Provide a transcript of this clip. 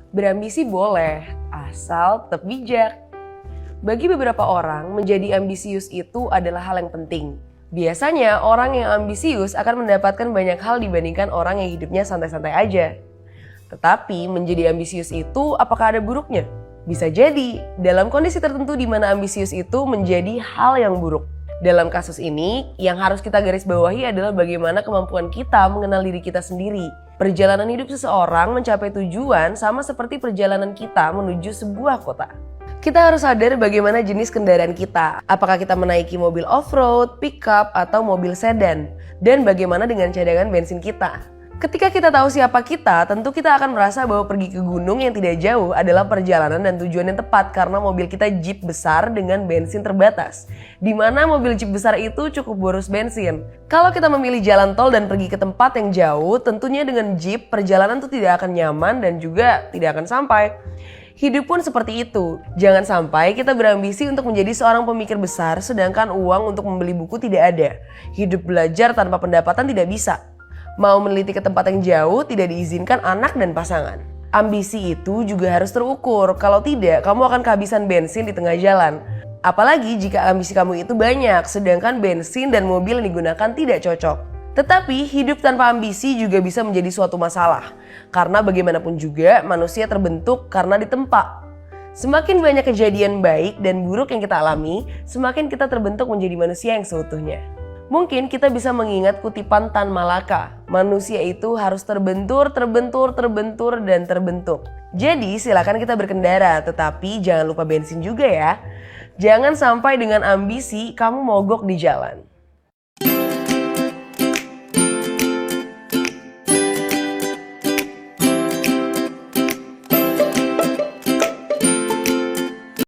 Berambisi boleh, asal tetap bijak. Bagi beberapa orang, menjadi ambisius itu adalah hal yang penting. Biasanya, orang yang ambisius akan mendapatkan banyak hal dibandingkan orang yang hidupnya santai-santai aja. Tetapi, menjadi ambisius itu apakah ada buruknya? Bisa jadi, dalam kondisi tertentu di mana ambisius itu menjadi hal yang buruk. Dalam kasus ini, yang harus kita garis bawahi adalah bagaimana kemampuan kita mengenal diri kita sendiri. Perjalanan hidup seseorang mencapai tujuan sama seperti perjalanan kita menuju sebuah kota. Kita harus sadar bagaimana jenis kendaraan kita. Apakah kita menaiki mobil off-road, pick-up, atau mobil sedan? Dan bagaimana dengan cadangan bensin kita? Ketika kita tahu siapa kita, tentu kita akan merasa bahwa pergi ke gunung yang tidak jauh adalah perjalanan dan tujuan yang tepat karena mobil kita jeep besar dengan bensin terbatas. Di mana mobil jeep besar itu cukup boros bensin. Kalau kita memilih jalan tol dan pergi ke tempat yang jauh, tentunya dengan jeep perjalanan itu tidak akan nyaman dan juga tidak akan sampai. Hidup pun seperti itu. Jangan sampai kita berambisi untuk menjadi seorang pemikir besar sedangkan uang untuk membeli buku tidak ada. Hidup belajar tanpa pendapatan tidak bisa. Mau meneliti ke tempat yang jauh tidak diizinkan anak dan pasangan. Ambisi itu juga harus terukur. Kalau tidak, kamu akan kehabisan bensin di tengah jalan. Apalagi jika ambisi kamu itu banyak, sedangkan bensin dan mobil yang digunakan tidak cocok. Tetapi hidup tanpa ambisi juga bisa menjadi suatu masalah. Karena bagaimanapun juga manusia terbentuk karena ditempa. Semakin banyak kejadian baik dan buruk yang kita alami, semakin kita terbentuk menjadi manusia yang seutuhnya. Mungkin kita bisa mengingat kutipan Tan Malaka, manusia itu harus terbentur, dan terbentuk. Jadi silakan kita berkendara, tetapi jangan lupa bensin juga ya. Jangan sampai dengan ambisi kamu mogok di jalan.